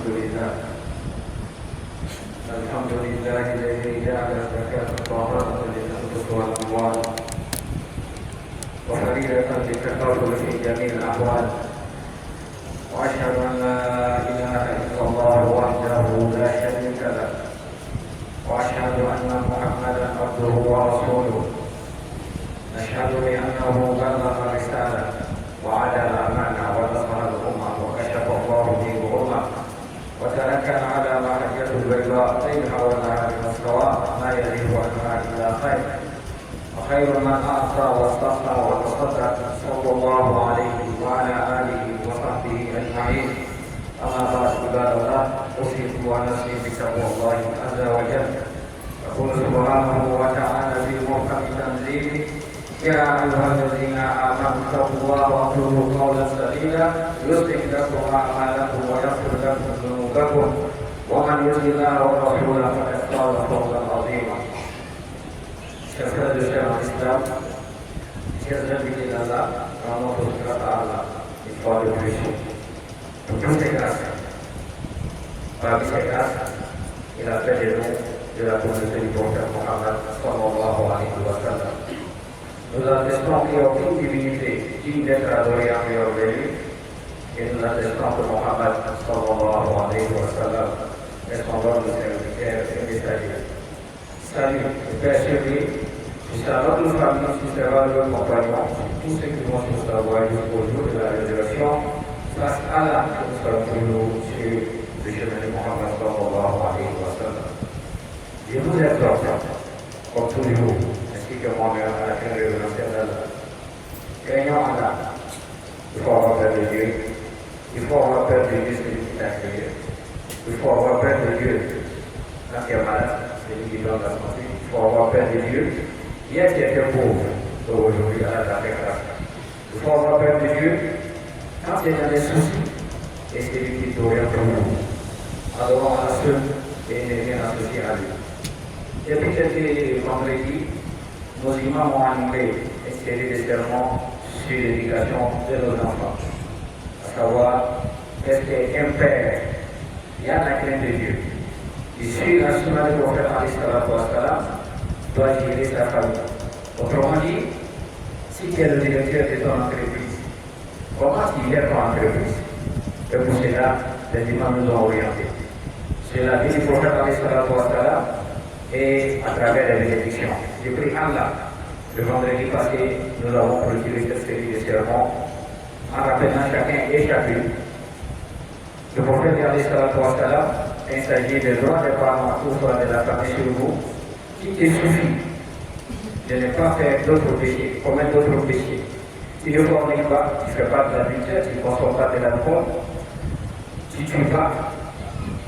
الحمد لله الذي جعل الزكاة طهارة للأنفس والأموال وفريدة للتكافل في جميع الأحوال وأشهد أن لا إله إلا الله وحده لا شريك له وأشهد أن محمدا عبده ورسوله نشهد بأنه بلغ الرسالة وعلى الأمانة ونصح الأمة وكشف الله به الغمة وتركنا على محجة البيضاء ليلها ونهارها سواء ما يزيد عنها إلا خير وخير من أعطى واستغنى وتصدق صلى الله عليه وعلى آله وصحبه أجمعين أما بعد عباد الله أوصيكم ونفسي بتقوى الله عز وجل يقول سبحانه وتعالى في محكم تنزيله يا أيها الذين آمنوا اتقوا الله وقولوا قولا سديدا يصلح لكم أعمالكم ويغفر لكم ذنوبكم ومن يطع الله ورسوله فقد فاز فوزا عظيما. Chers frères de l'islam, chers invités d'Allah, en notre grâce à Allah, une fois de plus, pour toutes ces grâces, parmi ces grâces, il a fait des noms de la communauté du prophète Mohammed sallallahu alayhi wa sallam. Nous attestons qu'il n'y a aucune divinité digne d'être adorée en dehors de lui, et nous attestons que Mohammed sallallahu alayhi wa sallam est son homme de serviteur et messager. Salut, Père chéri, c'est à notre famille, c'est à nos compagnons, tous ceux qui vont sur sa voie jusqu'au jour de la résurrection, face à Allah, que nous soyons toujours sur le chemin de Mohammed sallallahu alayhi wa sallam. Je vous exhorte, comme toujours, ainsi que moi-même, à la fin de révélation d'Allah. Craignons Allah, il faut avoir peur de Dieu, il faut avoir peur de Dieu, c'est lui qui t'a créé, il faut avoir peur de Dieu quand tu es malade. C'est lui qui donne la santé. Il faut avoir peur de Dieu. Hier, tu étais pauvre. Aujourd'hui, Allah t'a fait grâce. Il faut avoir peur de Dieu. Quand tu es dans des soucis, et c'est lui qui t'oriente pour nous. Adorons Allah seul et ne rien associer à lui. Depuis quelques vendredis, nos imams ont animé une série de sermons sur l'éducation de nos enfants. À savoir, est-ce qu'un père, il y a la crainte de Dieu. Ici, la sunna du prophète doit gérer sa famille. Autrement dit, si tu es le directeur de ton entreprise, comment tu gères ton entreprise? Et pour cela, les imams nous ont orientés. C'est la vie du prophète et à travers les bénédictions. J'ai pris Allah. Le vendredi passé, nous avons clôturé cette série de sermons en rappelant chacun et chacune. Le prophète il s'agit des droits des parents ou soit de la famille sur vous, qui te suffit de ne pas faire d'autres péchés, commettre d'autres péchés. Si tu ne forniques pas, tu ne fais pas de l'adultère, tu ne consommes pas de l'alcool, si tu vas,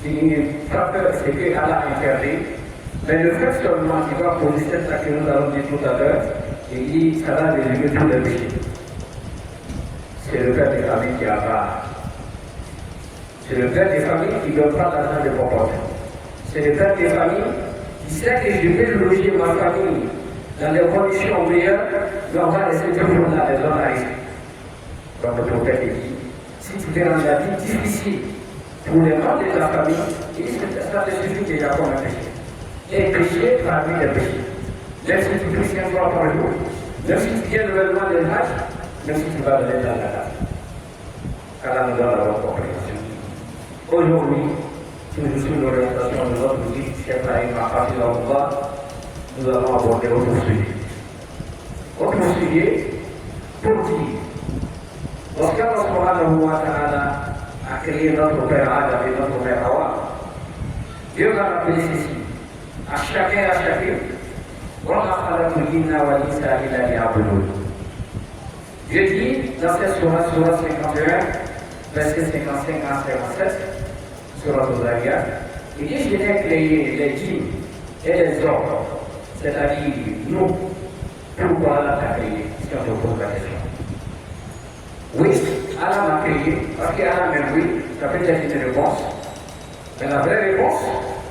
tu n'as pas peur, c'est que Allah a interdit, mais le fait seulement qu'il va poser cette acte que nous allons dire tout à l'heure, il dit ça va résumer tous les péchés. C'est le père des familles qui a pas. C'est le père des familles qui ne donne pas l'argent de popote. C'est le père des familles qui sait que je vais loger ma famille dans des conditions meilleures, mais on va laisser toujours là les zones à risque. Comme le prophète dit, si tu es dans la vie difficile pour les membres de ta famille, ça te suffit déjà comme un péché. Et péché parmi les péchés. Même si tu pries 5 fois par jour, même si tu viens nouvellement des âges, même si tu vas donner dans la table. Allah nous donne la bonne compréhension. Aujourd'hui, toujours sous l'orientation de notre guide, Cheikh Naïm Mahafizahullah, nous allons aborder autre sujet. Autre sujet, pour dire, lorsqu'Allah subhanahu wa ta'ala a créé notre père Adam et notre mère Hawa, Dieu va rappeler ceci à chacun et à chacune. Dieu dit dans cette sourate 51, verset 55 à 57, sur la Zariyat, il dit je n'ai créé les djinns et les hommes, c'est-à-dire nous, pourquoi Allah t'a créé? Si on te pose la question. Oui, Allah m'a créé, parce qu'Allah même oui, ça peut être une réponse. Mais la vraie réponse,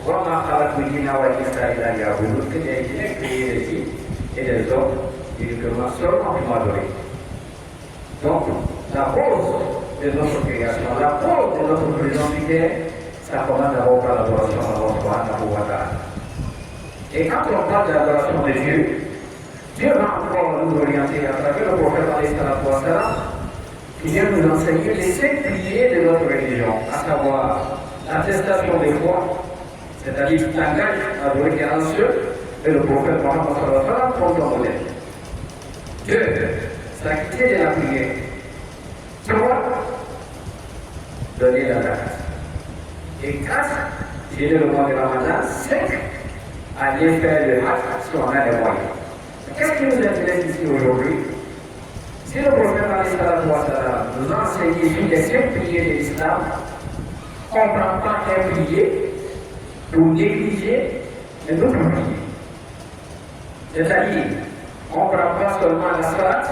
vraiment, Allah me dit, que j'ai créé les djinns et les hommes, uniquement seulement pour m'adorer. Donc, la cause de notre création, la cause de notre présence, ça commence d'abord par l'adoration d'Allah subhanahu wa ta'ala. Et quand on parle de l'adoration de Dieu, Dieu va encore nous orienter à travers le prophète alayhi salatu wa salam, qui vient nous enseigner les 5 piliers de notre religion, à savoir l'attestation de foi, c'est-à-dire tu t'engages à adorer qu'un seul, et le prophète Mohammed sallallahu alayhi wa sallam comme ton modèle. 2. S'acquitter de la prière. 3. Donner la zakat. Et 4. Gérer le mois de Ramadan. 5. Aller faire le hajj si on a les moyens. Qu'est-ce qui nous intéresse ici aujourd'hui? Si le prophète nous a enseigné sur les 5 piliers de l'islam, on ne prend pas un pilier pour négliger les autres piliers. C'est-à-dire, on ne prend pas seulement la salat,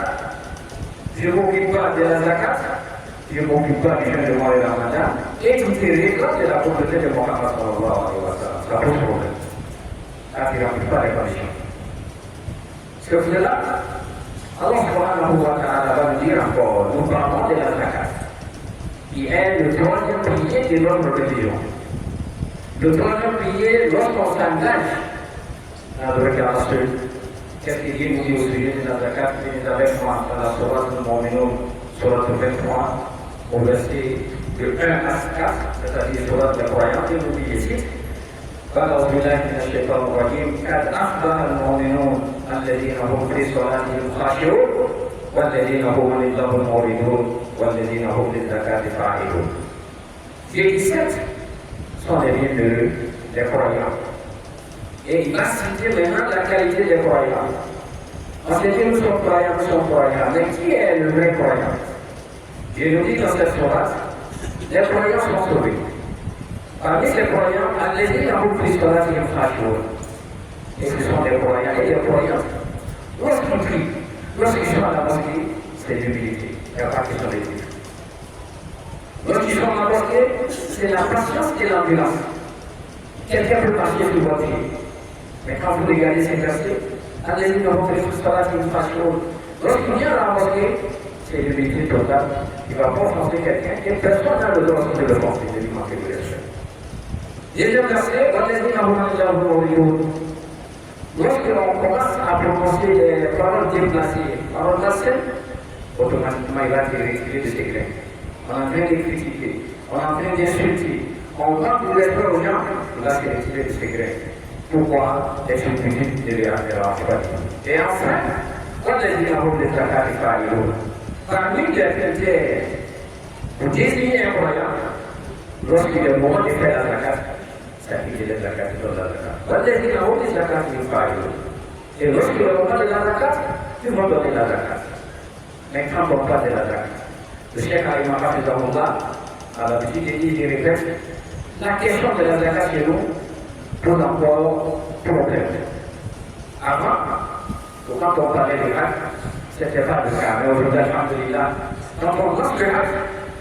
je ne m'occupe pas de la zakat, je ne m'occupe pas du jeûne de mois de Ramadan, et tout est réglé de la pauvreté de Mohammed sallallahu alayhi wa sallam. Ça pose problème. Ah, tu ne remplis pas les conditions. Ce que cela, Allah subhanahu wa ta'ala va nous dire encore, nous parlons de la zakat, qui est le 3e pilier de notre religion. Le 3e pilier, lorsqu'on s'engage à adorer qu'Allah seul, qu'est-ce qu'il dit nous dit au sujet de la zakat? Il est avec moi dans la Sourate al-Mu'minun, Sourate 23, au verset de 1 à 4, c'est-à-dire Sourate des croyants, et nous dit ici, قال أعوذ بالله من الشيطان الرجيم قد أفلح المؤمنون الذين هم في صلاتهم خاشعون والذين هم عن اللغو معرضون والذين هم للزكاة فاعلون. Les 17 sont les bienheureux des croyants. Et il va citer maintenant la qualité des croyants. On s'est dit nous sommes croyants, mais qui est le vrai croyant? Je nous dis dans cette sourate, les croyants sont sauvés. Parmi ces croyants, alladhina hum fi salatihim khashu'un. Et ce sont des croyants et des croyants. Lorsqu'ils prient, lorsqu'ils sont à la mosquée, c'est l'humilité. Il n'y a pas question d'éthique. Lorsqu'ils sont à la mosquée, c'est la patience et l'ambulance. Quelqu'un peut marcher sur votre pied. Mais quand vous regardez ces versets, alladhina hum fi salatihim khashu'un. Lorsqu'il vient à la mosquée, c'est l'humilité totale. Il va confronter quelqu'un et personne n'a le droit de le confronter, de lui manquer de respect. Deuxième verset, lorsque l'on commence à prononcer des paroles déplacées, paroles malsaines, automatiquement il va se retirer de ses grains. On est en train de critiquer, on est en train d'insulter, on va pour les faire aux gens, il va se retirer de ses grains. Pourquoi? Les subjectifs de l'enfer. Et enfin, quand les gens des zakat et faillots, parmi les critères pour désigner un croyant, lorsqu'il est le moment de faire la zakat, s'appliquer les zakat et la zakat. والذين هم للزكاة فاعلون. Et lorsque le moment de la zakat, ils vont donner la zakat. Mais quand on parle de la zakat, le Cheikh Aïma Hafizahullah a l'habitude de dire, je répète, la question de la zakat chez nous pose encore problème. Avant, quand on parlait de hajj, ce n'était pas le cas. Mais aujourd'hui, alhamdulillah, quand on lance le hajj,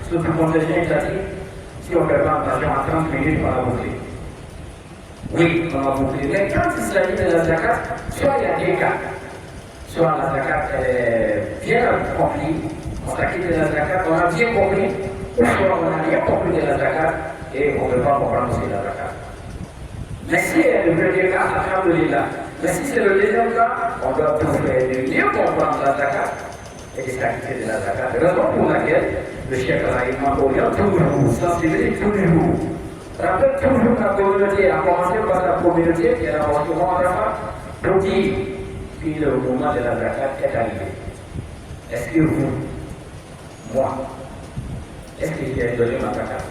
surtout pour les gens étatiques, si on ne fait pas attention à 30 minutes, on va boucler. Oui, on va boucler. Mais quand il s'agit de la zakat, soit il y a des cas, soit la zakat est bien compris, on s'acquitte de la zakat, on a bien compris, ou soit on n'a rien compris de la zakat et on ne peut pas comprendre aussi la zakat. Mais si c'est le premier cas, alhamdulillah. Mais si c'est le deuxième cas, on doit tout faire de mieux comprendre la zakat et de s'acquitter de la zakat. Raison pour laquelle le Cheikh Al-Aïma oriente toujours, sensibilise toujours. Rappelle toujours la communauté, à commencer par la communauté qui est la mosquée Mohamed pour dire que le moment de la zakat est arrivé. Est-ce que vous, moi, est-ce que j'ai donné ma zakat?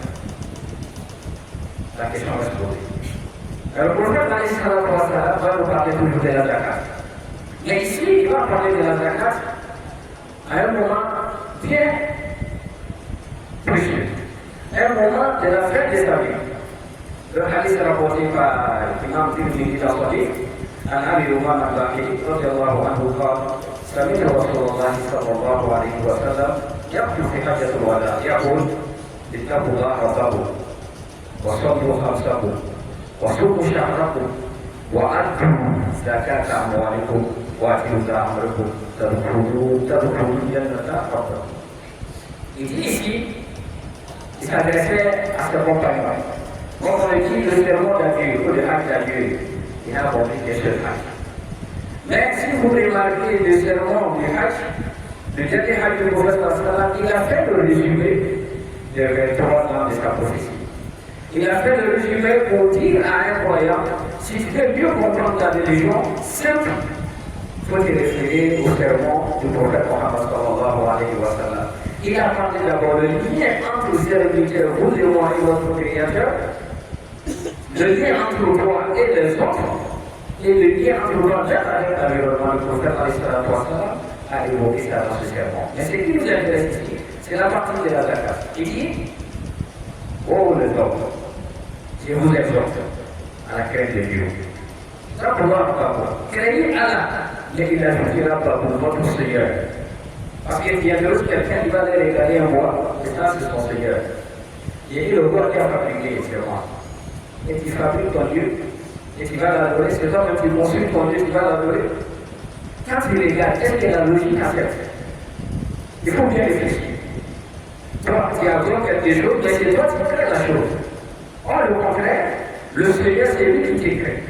La question reste posée. Alors, le prophète va nous parler toujours de la zakat. Mais ici, il va parler de la zakat à un moment bien précieux. Un moment de la fête de sa vie. Le hadith rapporté par l'imam Tirmidhi dans son livre, عن ابي امامه الباهلي رضي الله عنه قال سمعت رسول الله صلى الله عليه وسلم يقول في حجه الوداع يقول اتقوا الله ربكم وصلوا خمسكم وصوموا شهركم وادوا زكاه اموالكم واتوا امركم تدخلوا الجنه ربكم. Il dit ici, il s'adressait à ce compagnon. Comme on le dit, le serment d'adieu ou le hajj d'adieu, il n'a compris qu'un seul hajj. Mais si vous remarquez le serment du hajj, le dernier hajj du prophète, il a fait le résumé de 23 ans de sa prophétie. Il a fait le résumé pour dire à un croyant, si tu veux mieux comprendre ta religion, simple, il faut te référer au serment du prophète Mohammed sallallahu alayhi wa sallam. Il a parlé d'abord le lien entre les serviteurs, vous et moi et votre créateur, le lien entre toi et les autres, et le lien entre toi avec l'environnement. Le prophète a évoqué ça dans ce serment. Mais ce qui nous intéresse ici, c'est la partie de la zakat. Il dit, oh les hommes, je vous exhorte à la crainte de Dieu. Ça pour moi, craignez Allah, mais il n'ajoutera pas pour votre Seigneur. Parce qu'il y a d'autres quelqu'un qui va aller regarder un roi, et ça c'est son Seigneur. Il dit le roi qui a fabriqué, c'est moi. Et tu fabriques ton Dieu, et tu vas l'adorer, c'est toi même qui construis ton Dieu, tu vas l'adorer. Quand tu regardes, qu'est-ce que la logique a fait? Il faut bien réfléchir. Toi, tu adores quelque chose, mais c'est toi qui crée la chose. Or, le contraire, le Seigneur, c'est lui qui te crée.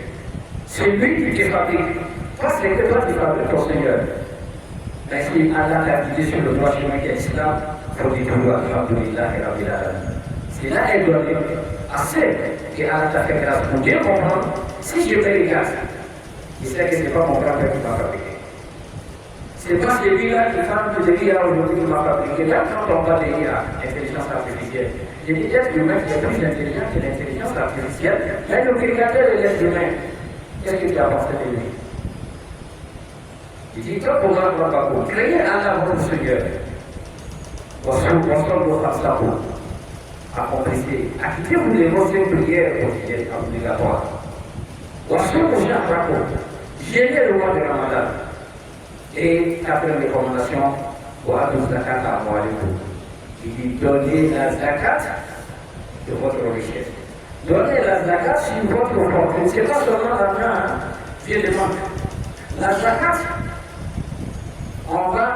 C'est lui qui te fabrique. Toi, c'est que toi qui fabriques ton Seigneur. Mais si Allah t'a guidé sur le droit chemin qui est l'islam, il faut dire tout, alhamdulillah et rabbil alamin. C'est là qu'elle doit être assez que Allah t'a fait grâce pour bien comprendre. Si je fais les grâces, il sait que ce n'est pas mon grand-père qui m'a fabriqué. C'est pas celui-là qui parle de l'IA aujourd'hui qui m'a fabriqué. Là, quand on parle de l'IA, intelligence artificielle, j'ai dit l'être humain qui est plus intelligent que l'intelligence artificielle, mais le créateur de l'être humain, qu'est-ce que tu as pensé de lui? Il dit, toi, pour moi, créez Allah votre Seigneur. Accomplissez, acquittez-vous les vos prières quotidiennes obligatoires. Gênez le mois de Ramadan. Et quatrième recommandation, zakat à moi. Il dit, donnez la zakat de votre richesse. Donnez la zakat sur votre fortune. Ce n'est pas seulement l'argent, vient de manque. La zakat, on va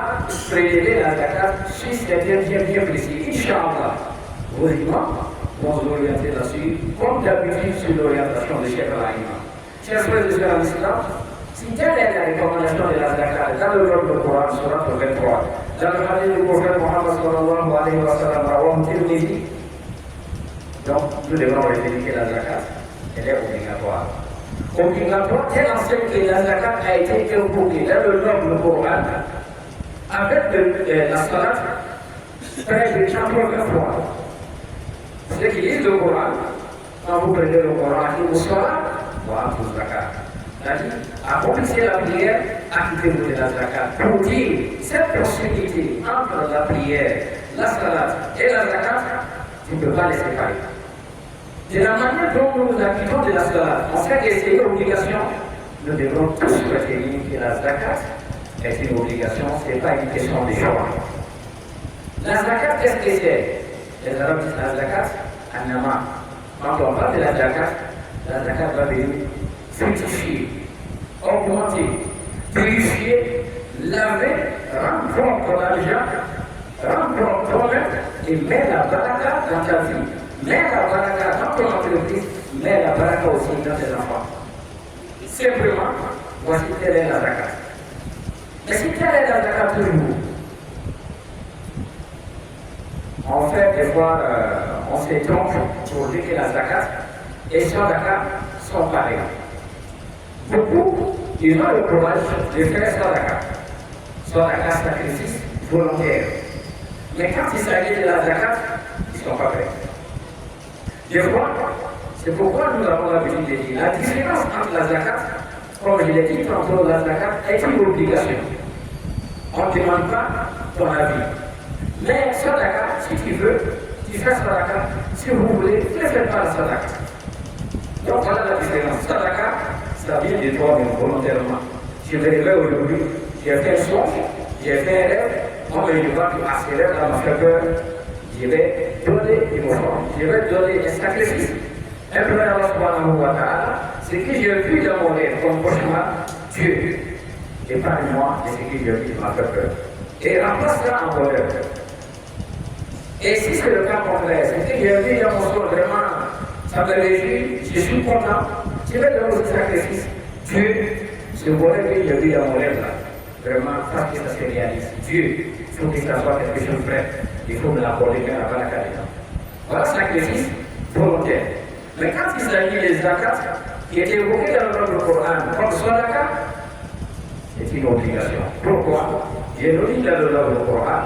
prélever la zakat sur certains bien précis. Inch'Allah, vos imams vont vous orienter là-dessus, comme d'habitude sur l'orientation de Cheikh Al-Aïma. Chers frères et sœurs en islam, si telle est la recommandation de la zakat, dans le livre du Coran, surat 23, dans le hadith du prophète Mohammed sallallahu alayhi wa sallam, rawah Tirmidhi, donc nous devons retenir que la zakat, elle est obligatoire. Obligatoire, telle enseigne que la zakat a été évoquée dans le livre du Coran, avec la salat, près de 80 fois. Ceux qui lisent le Coran, quand vous prenez le Coran, il vous sera, voilà pour zakat. C'est-à-dire, accomplissez la prière, acquittez-vous de la zakat. Pour dire cette proximité entre la prière, la salat et la zakat, tu ne peux pas les séparer. De la manière dont nous nous acquittons de la salat, on sait que c'est une obligation. Nous devons tous retenir que la zakat est une obligation, ce n'est pas une question de choix. La zakat, qu'est-ce que c'est? Les Arabes disent la zakat, an-nama. Quand on parle de la zakat va venir fructifier, augmenter, purifier, laver, rendre propre l'argent, rendre propre toi-même et mettre la baraka dans ta vie. Mets la baraka dans ton entreprise, mets la baraka aussi dans tes enfants. Simplement, voici telle est la zakat. Mais si telle est la zakat toujours, en fait, des fois, on se trompe pour dire que la zakat et son zakat sont pareils. Beaucoup, ils ont le courage de faire son zakat sacrifice volontaire. Mais quand il s'agit de la zakat, ils ne sont pas prêts. Des fois, c'est pourquoi nous avons l'habitude de dire la différence entre la zakat, comme je l'ai dit tantôt, la zakat est une obligation. On ne demande pas ton avis. Mais sadaqa, si tu veux, tu fais sadaqa. Si vous voulez, ne faites pas la sadaqa. Donc voilà la différence. Sadaqa, ça vient de toi-même volontairement. Je me réveille aujourd'hui, j'ai fait un songe, j'ai fait un rêve, on me dit que ce rêve m'a fait peur. Je vais donner une offrande, je vais donner un sacrifice. Implorer Allah subhanahu wa ta'ala, ce que j'ai vu dans mon rêve comme cauchemar, Dieu, épargne-moi de ce que j'ai vu qui m'a fait peur. Et remplace ça en bonheur. Et si c'est le cas contraire, c'est que j'ai vu dans mon soir vraiment, Ça me réjouit, je suis content. Je vais donner le sacrifice. Dieu, ce volet que j'ai vu dans mon rêve là, vraiment, parce que ça se réalise. Dieu, il faut que ça soit quelque chose de vrai. Il faut me l'accorder bien avant la carrière. Voilà le sacrifice volontaire. Mais quand il s'agit des zakats, qui étaient évoqués dans le Coran, comme Sadaka, c'est une obligation. Pourquoi? Il est dit dans le Coran,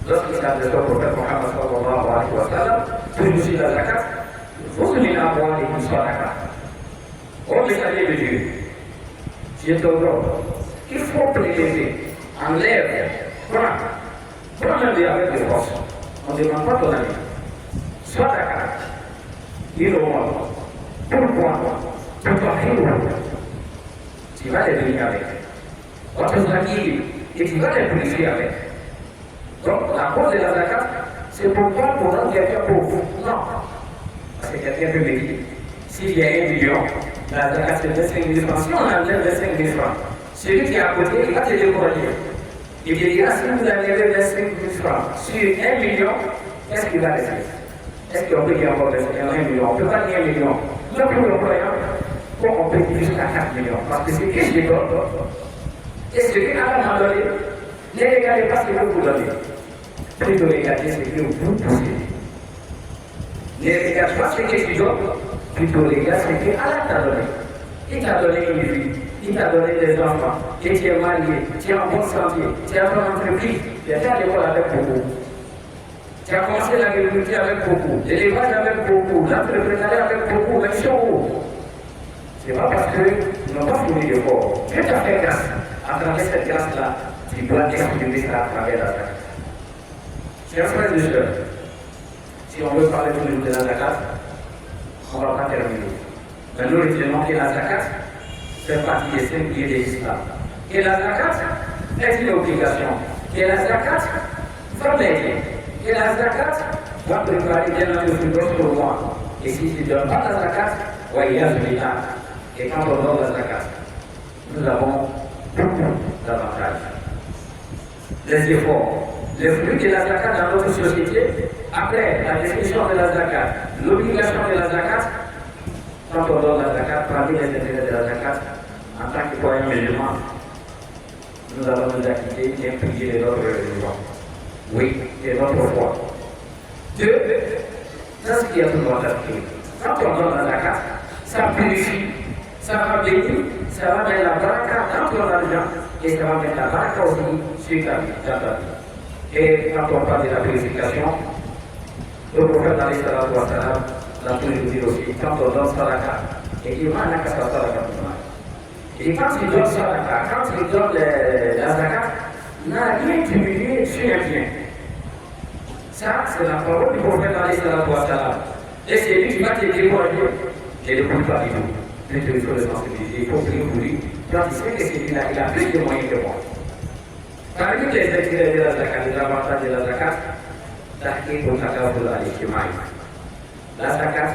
lorsqu'il s'adresse au prophète Mohammed sallallahu alayhi wa sallam, pour aussi la zakat, vous venez à voir les Sadaka. Au messager de Dieu, je te donne, il faut prélever, enlève, prends-le avec des forces. On ne demande pas ton avis. Sadaka, il au monde. Pourquoi? Pour toi, tu vas les venir avec. Votre amis, et tu vas les purifier avec. Donc, la cause de la zakat, c'est pourquoi pour rendre quelqu'un pauvre. Non. Parce que quelqu'un peut me dire, s'il y a 1 million, la zakat c'est 25 000 francs. Si on enlève 25 000 francs, celui qui est à côté, il va te décourager. Il te dira, si vous enlevez 25 000 francs sur 1 million, qu'est-ce qu'il va rester? Est-ce qu'on peut dire encore 1 million? On ne peut pas dire 1 million. Mais pour le croyant, on peut dire jusqu'à 4 millions. Parce que c'est ce que je donne. Et ce que Allah m'a donné, ne regardez pas ce que vous donnez. Plutôt regardez ce que vous possédez. Ne regarde pas ce que tu donnes, plutôt regarde ce que Allah t'a donné. Il t'a donné une vie, il t'a donné des enfants, et tu es marié, tu es en bonne santé, tu as ton entreprise, tu es à l'école avec beaucoup. Tu as commencé l'agriculture avec beaucoup, l'élevage avec beaucoup, l'entrepreneuriat avec beaucoup, mais ils sont où? Ce n'est pas parce qu'ils n'ont pas fourni d'efforts. Dieu t'a fait grâce. À travers cette grâce-là, tu dois exprimer ça à travers la zakat. Chers frères et sœurs, si on veut parler toujours de la zakat, on ne va pas terminer. Mais nous retenons que la zakat fait partie des 5 piliers de l'islam. Et la zakat est une obligation. Et la zakat va m'aider. Et la zakat va préparer bien notre pour moi. Et si tu ne donnes pas la zakat, voyez l'État. Et quand on donne la zakat, nous avons beaucoup d'avantages. Les efforts, les fruits de la zakat dans notre société, après la définition de la zakat, l'obligation de la zakat, quand on donne la zakat, parmi les intérêts de la zakat, en tant que croyant musulman, nous allons nous acquitter d'un pilier de notre religion. Oui, de notre foi. Deux, c'est ce qui est tout notre vie. Quand on donne la zakat, ça purifie, ça va bénir, ça va mettre la baraka dans ton argent et ça va mettre la baraka aussi sur ta vie, dans ta vie. Et quand on parle de la purification, le prophète l'a toujours dit aussi, quand on donne sadaka, et il m'a n'a qu'à sadaka. Et quand il donne sadaka, quand il donne la zakat, il n'a rien diminué sur un bien. Ça, c'est la parole du prophète et c'est lui qui va te décourager. Je ne l'écoute pas du tout. Plutôt il faut le sensibiliser, il faut prier pour lui. Quand il sait que c'est lui-là, il a plus de moyens que moi. Parmi les intérêts de la zakat, les avantages de la zakat, la zakat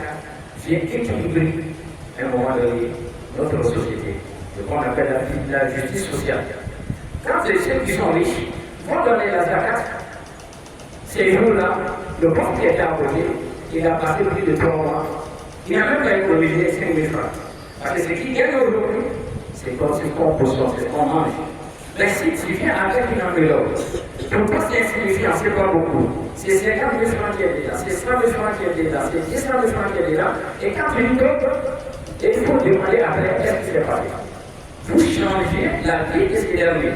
vient équilibrer à un moment donné notre société, ce qu'on appelle la justice sociale. Quand ceux qui sont riches vont donner la zakat, ces jours-là, le pauvre qui était abonné, il a passé plus de 3 mois. Il n'a même pas économisé 5 000 francs. Parce que ce qui gagne aujourd'hui, c'est comme ce qu'on possède, c'est qu'on mange. Mais si tu viens avec une enveloppe, pourquoi c'est insignifiant, c'est pas beaucoup. C'est 50 000 francs qui est là, c'est 100 000 francs qui est là, c'est 10 000 francs qui est là. Et quand tu lui donnes, il faut demander après qu'est-ce qui s'est passé. Vous changez la vie de ces derniers.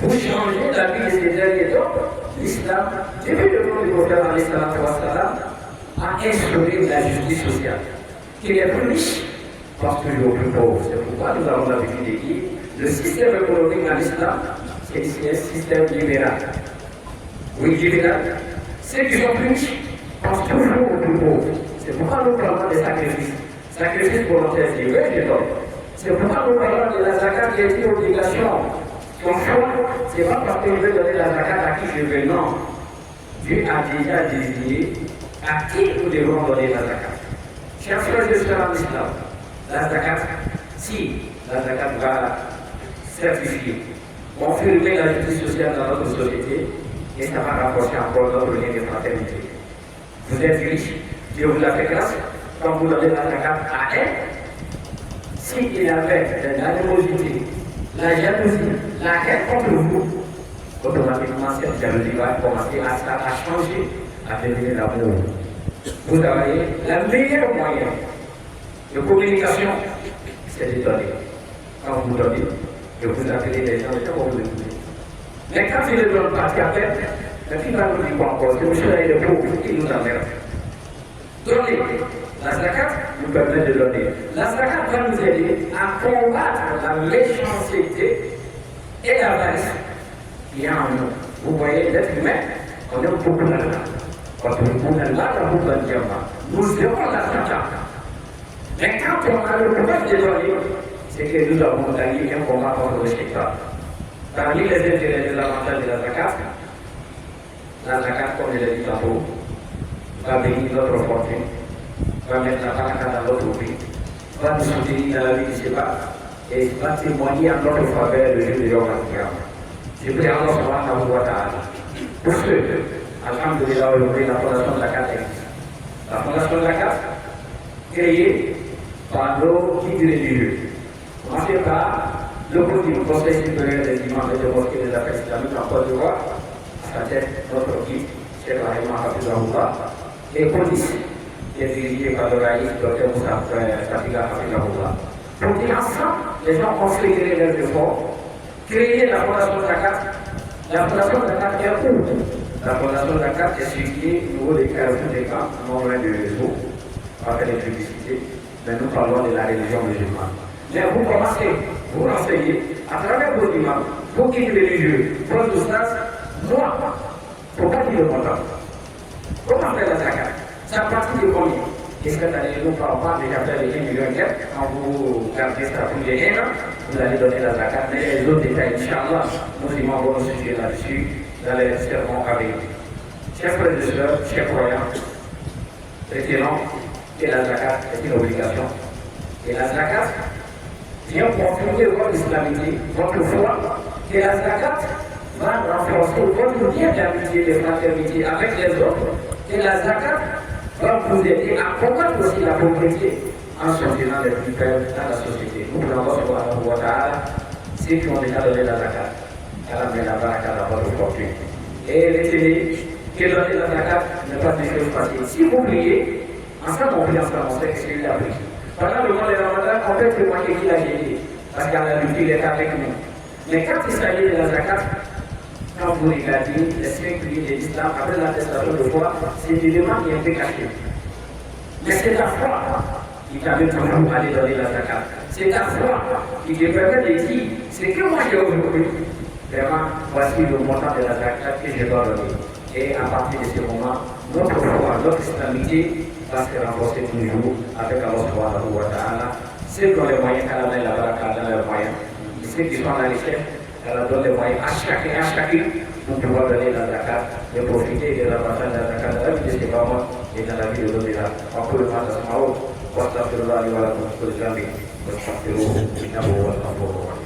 Vous changez la vie de ces derniers. Donc, l'islam, depuis le temps du prophète a instauré la justice sociale. Qu'il est plus riche pense toujours plus pauvre. C'est pourquoi nous avons l'habitude de dire le système économique dans l'islam, c'est un système libéral. Oui, libéral. Ceux qui sont plus riches pensent toujours aux plus pauvres. C'est pourquoi nous parlons des sacrifices. Sacrifices volontaires, c'est vrai, je donne. C'est pourquoi nous parlons de la zakat qui est une obligation. Ton choix, ce n'est pas parce que je veux donner la zakat à qui je veux, non. Dieu a déjà désigné à qui nous devons donner la zakat. Chers frères et sœurs en islam, la zakat, si la zakat va certifier, confirmer la justice sociale dans notre société, et ça va rapprocher encore notre lien de fraternité. Vous êtes riche, Dieu vous a fait grâce, quand vous donnez la zakat à elle, s'il avait de l'animosité, la jalousie, la haine contre vous, automatiquement cette jalousie va commencer à changer, à devenir l'amour. Vous avez le meilleur moyen de communication, c'est de donner. Quand vous donnez, et vous appelez les gens, c'est pour vous écouter. Mais quand il ne donne pas ce qu'il appelle, le film va nous dire quoi encore, que monsieur est le pauvre, il nous emmerde. Donner. La zakat nous permet de donner. La zakat va nous aider à combattre la méchanceté et la vice qui est en nous. Vous voyez, l'être humain, on aime beaucoup l'argent. Quand on est là, on vous donne nous aimons l'argent. Mais quand on a le courage de donner, c'est que nous avons gagné un combat contre le shaitan. Parmi les intérêts de l'avantage de la zakat, comme je l'ai dit tantôt, va bénir notre fortune, va mettre la baraka dans notre vie, va nous soutenir dans la vie qui se bat et va témoigner en notre faveur le jour de Yom Kiyama. Je prie Allah subhanahu wa ta'ala. Pour ceux, alhamdulillah, aujourd'hui, la fondation de la carte existe. La fondation de la carte, créée par nos guides religieux. Commencez par le Conseil supérieur des imams et des mosquées des affaires islamiques en Côte d'Ivoire, à sa tête, notre guide, Cheikh Rahima Hafizahullah, et police, qui est dirigé par le raïs, Dr Moussa Fatiga Hafizahullah. Pour dire ensemble, les gens ont fédéré leurs efforts, créer la fondation de la carte. La fondation de la carte est où? La fondation de la carte est située au niveau des Carrefour des camps, non loin de réseau, avec les publicités, mais nous parlons de la religion musulmane. Mais vous commencez, vous renseignez, à travers vos imams, vos guides religieux, vos ustaz, moi, pourquoi dire le montant? Comment faire la zakat? Ça partit de combien? Est-ce que nous ne parlons pas déjà faire les 1 million d'euros? Quand vous gardez ça pour les 1 an, vous allez donner la zakat. Mais les autres détails, Inch'Allah, nous imams vont nous suivre là-dessus, dans les sermons à venir. Chers frères et sœurs, chers croyants, retenons que la zakat est une obligation. Et la zakat vient confirmer votre islamité, votre foi, que la zakat va renforcer votre lien d'amitié et de fraternité avec les autres, et la zakat va vous aider à combattre aussi la pauvreté en soutenant les plus faibles dans la société. Nous voulons voir ceux qui ont déjà donné la zakat, Allah met la baraka dans votre fortune. Et retenez que donner la zakat n'est pas une chose facile. Si vous priez, ensemble on prie ensemble, on sait que c'est lui qui a pris. Pendant le mois de Ramadan, on peut témoigner qu'il a gagné, parce qu'Allah il est avec nous. Mais quand il s'agit de la zakat, quand vous regardez les 5 piliers de l'islam, après l'attestation de foi, c'est l'élément qui est un peu caché. Mais c'est la foi qui t'amène toujours à aller donner la zakat. C'est la foi qui te permet de dire, c'est que moi j'ai aujourd'hui. Vraiment, voici le montant de la zakat que je dois donner. Et à partir de ce moment, notre foi, notre islamité va se renforcer toujours avec Allah subhanahu wa ta'ala. Ceux qui ont les moyens, qu'Allah met la baraka dans leurs moyens. Et ceux qui sont dans les chefs, Allah donne les moyens à chacun et à chacune pour pouvoir donner la zakat et profiter de l'avantage de la zakat dans la vie de ses parents et dans la vie de l'au-delà. Encore le matin, wa astaghfirullah li wa lakum wa astaghfiruhu innahu huwal ghafurur rahim.